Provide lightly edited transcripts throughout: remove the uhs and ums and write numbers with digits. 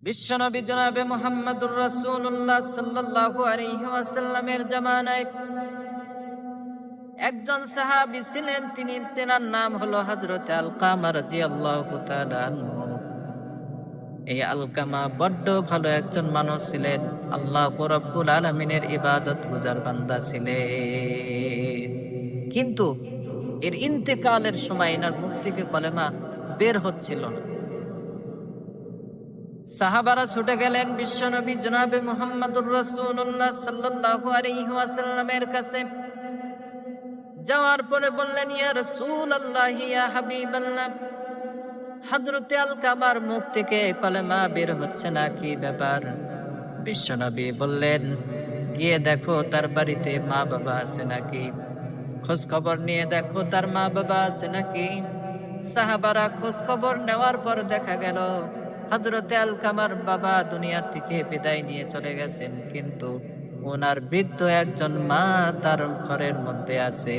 বিশ্বনবী জনাবে মুহাম্মদুর রাসূলুল্লাহ সাল্লাল্লাহু আলাইহি ওয়াসাল্লামের জামানায় একজন সাহাবী ছিলেন, তেনার নাম হলো হযরত আলকামা রাদিয়াল্লাহু তাআলা আনহু। এই আলকামা বড্ড ভালো একজন মানুষ ছিলেন, আল্লাহ রাব্বুল আলামিনের ইবাদত গুজার বান্দা ছিলেন। কিন্তু এর ইন্তেকালের সময় এনার মুখ থেকে কলেমা বের হচ্ছিল না। সাহাবারা ছুটে গেলেন বিশ্বনবী জনাবে মুহাম্মদুর রাসূলুল্লাহ সাল্লাল্লাহু আলাইহি ওয়াসাল্লামের কাছে। যাওয়ার পরে বললেন, ইয়া রাসূলুল্লাহ, ইয়া হাবিবাল্লাহ, হযরতে আলকামার মুখ থেকে কলেমা বের হচ্ছে না, কি ব্যাপার? বিশ্বনবী বললেন, গিয়ে দেখো তার বাড়িতে মা বাবা আছে নাকি, খোঁজ খবর নিয়ে দেখো তার মা বাবা আছে নাকি। সাহাবারা খোঁজ খবর নেওয়ার পর দেখা গেল হযরতে আলকামার বাবা দুনিয়া থেকে বিদায় নিয়ে চলে গেছেন, কিন্তু ওনার বৃদ্ধ একজন মা তার ঘরের মধ্যে আছে।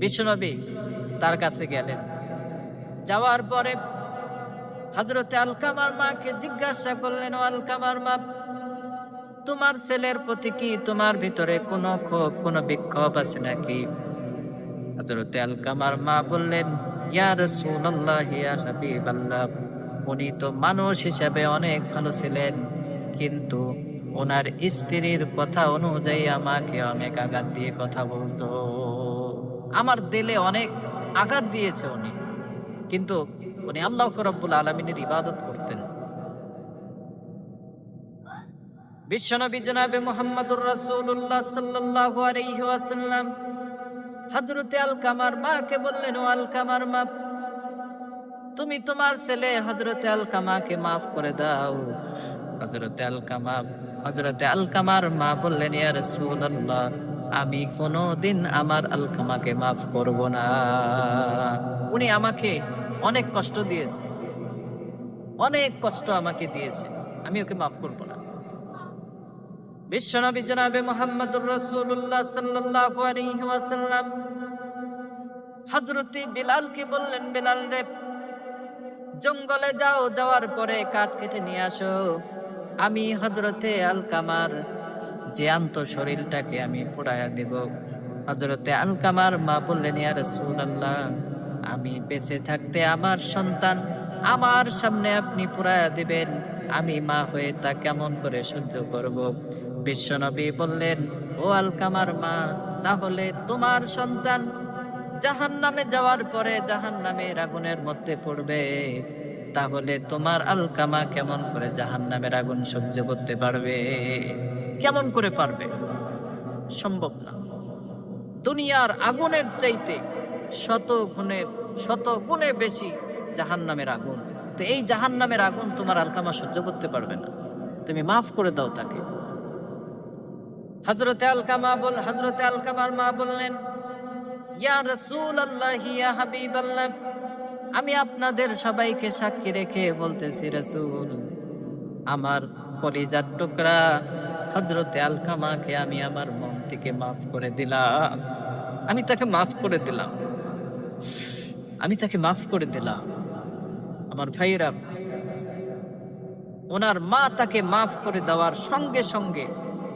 বিশ্বনবী তার কাছে গেলেন। যাওয়ার পরে হযরতে আলকামার মাকে জিজ্ঞাসা করলেন, ও আলকামার মা, তোমার ছেলের প্রতি কি তোমার ভিতরে কোনো ক্ষোভ, কোনো বিক্ষোভ আছে নাকি? হযরতে আলকামার মা বললেন, ইয়া রাসূলুল্লাহ, ইয়া হাবিবাল্লাহ, উনি তো মানুষ হিসেবে অনেক ভালো ছিলেন, কিন্তু ওনার স্ত্রীর কথা অনুযায়ী আমাকে অনেক আঘাত দিয়ে কথা বলতো। আমার দিলে অনেক আঘাত দিয়েছে উনি, কিন্তু উনি আল্লাহ রাব্বুল আলামিনের ইবাদত করতেন। বিশ্বনবী জনাবে মুহাম্মদুর রাসূলুল্লাহ সাল্লাল্লাহু আলাইহি ওয়াসাল্লাম হযরতে আলকামার মাকে বললেন, ও আলকামার মা, তুমি তোমার ছেলে হযরতে আলকামাকে মাফ করে দাও। হযরতে আলকামার মা বললেন, ইয়া রাসূলুল্লাহ, আমি কোনোদিন আমার আলকামাকে মাফ করব না। উনি আমাকে অনেক কষ্ট দিয়েছে, অনেক কষ্ট আমাকে দিয়েছে, আমি ওকে মাফ করব না। বিশ্বনবী জনাবে মুহাম্মদুর রাসূলুল্লাহ সাল্লাল্লাহু আলাইহি ওয়াসাল্লাম হযরতে বিলালকে বললেন, বিলাল রে, জঙ্গলে যাও, যাওয়ার পরে কাঠ কেটে নিয়ে আসো, আমি হযরতে আলকামার জ্যান্ত শরীরটাকে আমি পোড়ায়া দেব। হযরতে আলকামার মা বললেন, ইয়া রাসূলুল্লাহ, আমি বেঁচে থাকতে আমার সন্তান আমার সামনে আপনি পোড়ায়া দিবেন, আমি মা হয়ে তা কেমন করে সহ্য করব? বিশ্বনবী বললেন, ও আলকামার মা, তাহলে তোমার সন্তান জাহান্নামে যাওয়ার পরে জাহান্নামের আগুনের মধ্যে পড়বে, তাহলে তোমার আলকামা কেমন করে জাহান্নামের আগুন সহ্য করতে পারবে? কেমন করে পারবে? সম্ভব না। দুনিয়ার আগুনের চাইতে শত গুণে বেশি জাহান্নামের আগুন। তো এই জাহান্নামের আগুন তোমার আলকামা সহ্য করতে পারবে না, তুমি মাফ করে দাও তাকে। হযরতে আলকামার মা বললেন, ইয়া রাসূলুল্লাহ, ইয়া হাবিবাল্লাহ, আমি আপনাদের সবাইকে সাক্ষী রেখে বলতেছি, রাসূল, আমার কলিজার টুকরা হযরতে আলকামাকে আমি আমার মন থেকে মাফ করে দিলাম। আমি তাকে মাফ করে দিলাম, আমার ভাইরা, ওনার মা তাকে মাফ করে দেওয়ার সঙ্গে সঙ্গে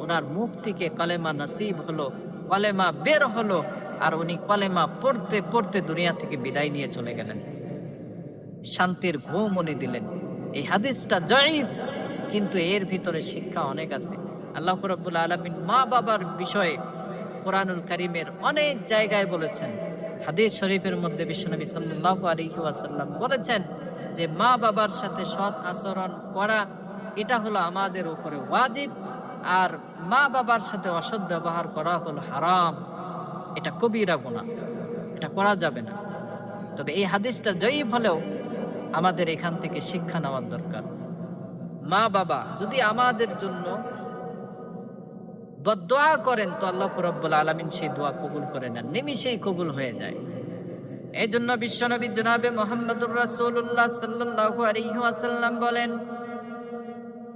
ওনার মুখ থেকে কলেমা নসিব হলো, কলেমা বের হলো, আর উনি কলেমা পড়তে পড়তে দুনিয়া থেকে বিদায় নিয়ে চলে গেলেন। শান্তির ঘুম উনি দিলেন। এই হাদিসটা জয়ীফ, কিন্তু এর ভিতরে শিক্ষা অনেক আছে। আল্লাহ রাব্বুল আলামিন মা বাবার বিষয়ে কোরআনুল কারীমের অনেক জায়গায় বলেছেন। হাদিস শরীফের মধ্যে বিশ্বনবী সাল্লাল্লাহু আলাইহি ওয়াসাল্লাম বলেছেন যে মা বাবার সাথে সৎ আচরণ করা এটা হলো আমাদের উপরে ওয়াজিব, আর মা বাবার সাথে অসৎ ব্যবহার করা হলো হারাম, এটা কবিরা গুনাহ, এটা করা যাবে না। তবে এই হাদিসটা জয়ীফ হলেও আমাদের এখান থেকে শিক্ষা নেওয়ার দরকার। মা বাবা যদি আমাদের জন্য বদদোয়া করেন, তো আল্লাহ রাব্বুল আলামিন সেই দোয়া কবুল করে নেন, নিমিষেই কবুল হয়ে যায়। এই জন্য বিশ্বনবী জনাবে মুহাম্মদুর রাসূলুল্লাহ সাল্লাল্লাহু আলাইহি ওয়াসাল্লাম বলেন,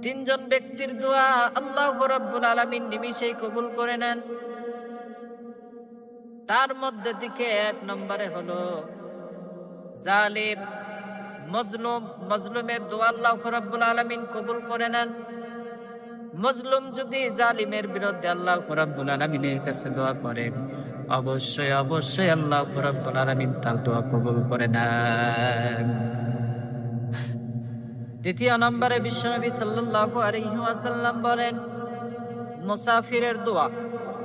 তিনজন ব্যক্তির দোয়া আল্লাহ রাব্বুল আলামিন নিমিষেই কবুল করে নেন। তার মধ্যে থেকে এক নম্বরে হলো জালিম, মজলুমের দোয়া আল্লাহ রাব্বুল আলামিন কবুল করে নেন। মজলুম যদি জালিমের বিরুদ্ধে আল্লাহ রাব্বুল আলামিনের কাছে দোয়া করেন, অবশ্যই অবশ্যই আল্লাহ রাব্বুল আলামিন তার দোয়া কবুল করে নেন। দ্বিতীয় নম্বরে বিশ্বনবী সাল্লাল্লাহু আলাইহি ওয়াসাল্লাম বলেন, মুসাফিরের দোয়া।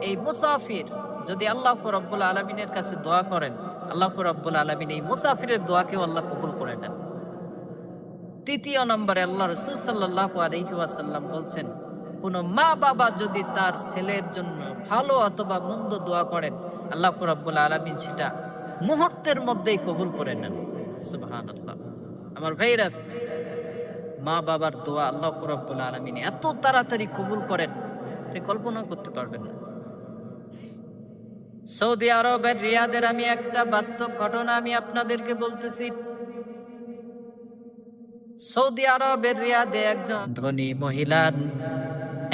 এই মুসাফির যদি আল্লাহ রাব্বুল আলামিনের কাছে দোয়া করেন, আল্লাহ রাব্বুল আলামিন এই মুসাফিরের দোয়াকেও আল্লাহ কবুল করে নেন। তৃতীয় নম্বরে আল্লাহ রাসূল সাল্লাল্লাহু আলাইহি ওয়াসাল্লাম বলছেন, কোন মা বাবা যদি তার ছেলের জন্য ভালো অথবা মন্দ দোয়া করেন, আল্লাহ রাব্বুল আলামিন সেটা মুহূর্তের মধ্যেই কবুল করে নেন। সুবহানাল্লাহ। আমার ভাইরা, মা বাবার দোয়া আল্লাহ রাব্বুল আলামিন এত তাড়াতাড়ি কবুল করেন, আপনি কল্পনা করতে পারবেন না। সৌদি আরবের রিয়াদের আমি একটা বাস্তব ঘটনা আমি আপনাদেরকে বলতেছি। সৌদি আরবের রিয়াদে একজন ধনী মহিলার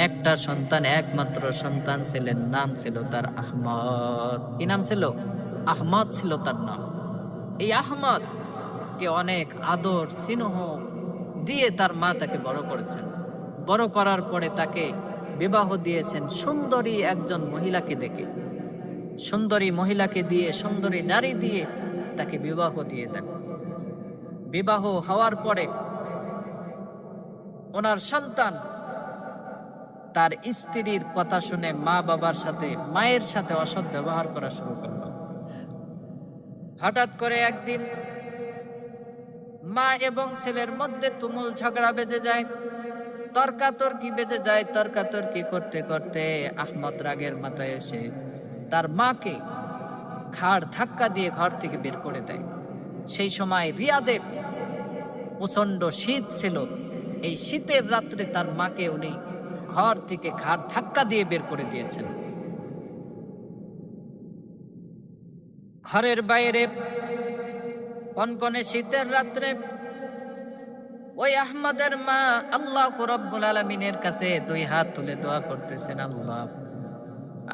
একটা সন্তান, একমাত্র সন্তান ছিলেন। নাম ছিল তার আহমদ। কি নাম ছিল? আহমদ ছিল তার নাম। এই আহমদ কে অনেক আদর স্নেহ দিয়ে তার মা তাকে বড় করেছেন। বড় করার পরে তাকে বিবাহ দিয়েছেন সুন্দরী একজন মহিলাকে দেখে। সুন্দরী মহিলাকে দিয়ে, সুন্দরী নারী দিয়ে তাকে বিবাহ দিয়ে দেন। বিবাহ হওয়ার পরে ওনার সন্তান তার স্ত্রীর কথা শুনে মা বাবার সাথে, মায়ের সাথে অসৎ ব্যবহার করা শুরু করল। হঠাৎ করে একদিন মা এবং ছেলের মধ্যে তুমুল ঝগড়া বেজে যায়, তর্কাতর্কি বেজে যায়। তর্কাতর্কি করতে করতে আহমদ রাগের মাথায় এসে তার মাকে ঘাড় ধাক্কা দিয়ে ঘর থেকে বের করে দেয়। সেই সময় রিয়াদে প্রচন্ড শীত ছিল। এই শীতের রাত্রে তার মাকে উনি ঘর থেকে ঘাড় ধাক্কা দিয়ে বের করে দিয়েছেন। ঘরের বাইরে কনকনে শীতের রাত্রে ওই আহমদের মা আল্লাহ রাব্বুল আলামিনের কাছে দুই হাত তুলে দোয়া করতেছেন, আল্লাহ,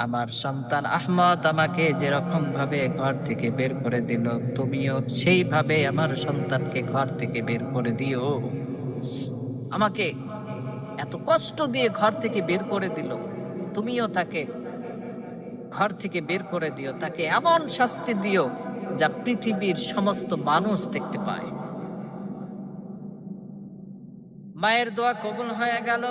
আমার সন্তান আহমদ আমাকে যেরকম ভাবে ঘর থেকে বের করে দিল, তুমিও সেইভাবে আমার সন্তানকে ঘর থেকে বের করে দিও। আমাকে এত কষ্ট দিয়ে ঘর থেকে বের করে দিল, তুমিও তাকে ঘর থেকে বের করে দিও। তাকে এমন শাস্তি দিও যা পৃথিবীর সমস্ত মানুষ দেখতে পায়। মায়ের দোয়া কবুল হয়ে গেল।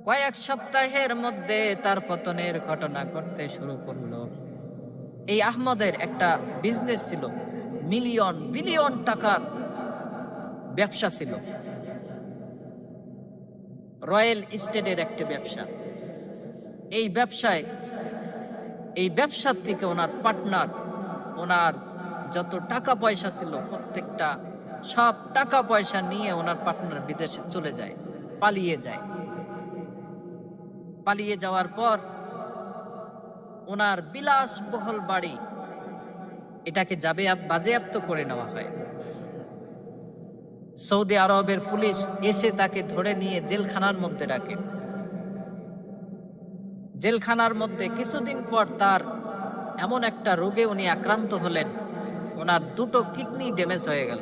কয়েক সপ্তাহের মধ্যে তার পতনের ঘটনা ঘটতে শুরু করলো। এই আহমদের একটা বিজনেস ছিল, মিলিয়ন বিলিয়ন টাকার ব্যবসা ছিল। রয়্যাল এস্টেটের একটা ব্যবসা। এই ব্যবসার থেকে ওনার পার্টনার, ওনার যত টাকা পয়সা ছিল প্রত্যেকটা সব টাকা পয়সা নিয়ে ওনার পার্টনার বিদেশে চলে যায়, পালিয়ে যায়। পালিয়ে যাওয়ার পর ওনার বিলাসবহুল বাড়ি এটাকে বাজেয়াপ্ত করে নেওয়া হয়। সৌদি আরবের পুলিশ এসে তাকে ধরে নিয়ে জেলখানার মধ্যে রাখে। জেলখানার মধ্যে কিছুদিন পর তার এমন একটা রোগে উনি আক্রান্ত হলেন, ওনার দুটো কিডনি ড্যামেজ হয়ে গেল।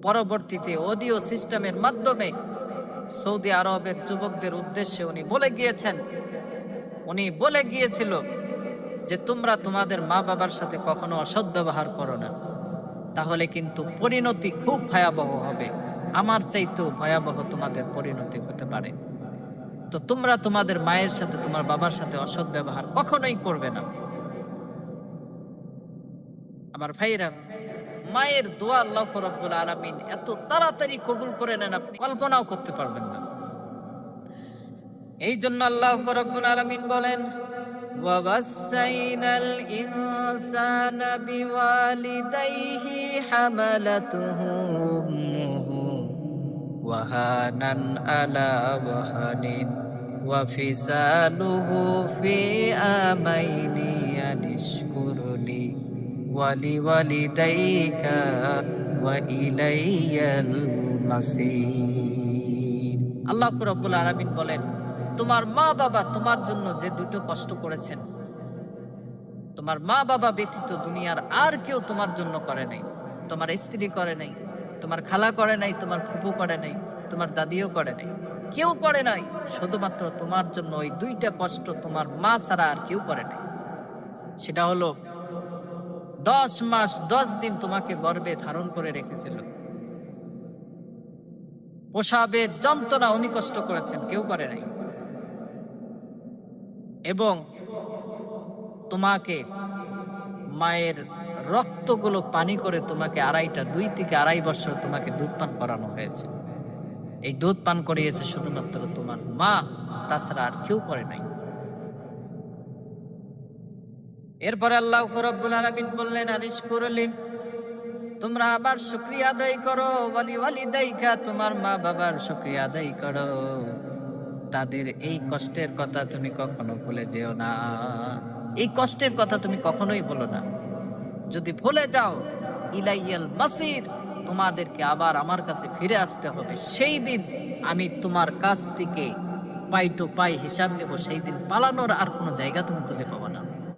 পরবর্তীতে অডিও সিস্টেমের মাধ্যমে সৌদি আরবের যুবকদের উদ্দেশ্যে উনি বলে গিয়েছিল যে তোমরা তোমাদের মা বাবার সাথে কখনো অসৎ ব্যবহার করো না, তাহলে কিন্তু পরিণতি খুব ভয়াবহ হবে। আমার চাইতেও ভয়াবহ তোমাদের পরিণতি হতে পারে। তো তোমরা তোমাদের মায়ের সাথে, তোমার বাবার সাথে অসৎ ব্যবহার কখনোই করবে না। আমার ভাইরা, মায়ের দোয়া আল্লাহ রাব্বুল আলামিন এত তাড়াতাড়ি কবুল করে নেন, আপনি কল্পনাও করতে পারবেন না। এই জন্য আল্লাহ রাব্বুল আলামিন বলেন, ওয়াবাসাইনাল ইনসানা বিওয়ালিদাইহি হামালাতুহু উম্মুহু ওয়াহানান আলা ওয়াহানিন ওয়া ফিসালুহু ফি আমাইনি আনিশকুরলি ওয়ালিওয়ালিদাইকা ওয়া ইলাইয়াল মাসির। আল্লাহ রাব্বুল আলামিন বলেন, তোমার মা বাবা তোমার জন্য যে দুটো কষ্ট করেছেন, তোমার মা বাবা ব্যতীত দুনিয়ার আর কেউ তোমার জন্য করে নাই। তোমার স্ত্রী করে নাই, তোমার খালা করে নাই, তোমার ফুপু করে নাই, তোমার দাদিও করে নাই, কেউ করে নাই। শুধুমাত্র তোমার জন্য ওই দুইটা কষ্ট তোমার মা ছাড়া আর কেউ করে নাই। সেটা হলো 10 মাস 10 দিন তোমাকে গর্ভে ধারণ করে রেখেছিল। প্রসবের যন্ত্রণা উনি কষ্ট করেছেন, কেউ করে নাই। এবং তোমাকে মায়ের রক্তগুলো পানি করে তোমাকে 2 থেকে 2.5 বছর তোমাকে দুধ পান করানো হয়েছে। এই দুধ পান করিয়েছে শুধুমাত্র তোমার মা, তাছাড়া আর কেউ করে নাই। এরপরে আল্লাহ রাব্বুল আলামিন বললেন, আনিশকুরলি, তোমরা আবার শুকরিয়া আদায় করো, ওয়ালিদাইকা, তোমার মা বাবার শুকরিয়া আদায় করো, তাদের এই কষ্টের কথা তুমি কখনো ভুলে যেও না। এই কষ্টের কথা তুমি কখনোই ভুলো না। যদি ভুলে যাও, ইলাইয়াল মাসির, তোমাদেরকে আবার আমার কাছে ফিরে আসতে হবে। সেই দিন আমি তোমার কাছ থেকে পাই টু পাই হিসাব নেব। সেই দিন পালানোর আর কোনো জায়গা তুমি খুঁজে পাবো না।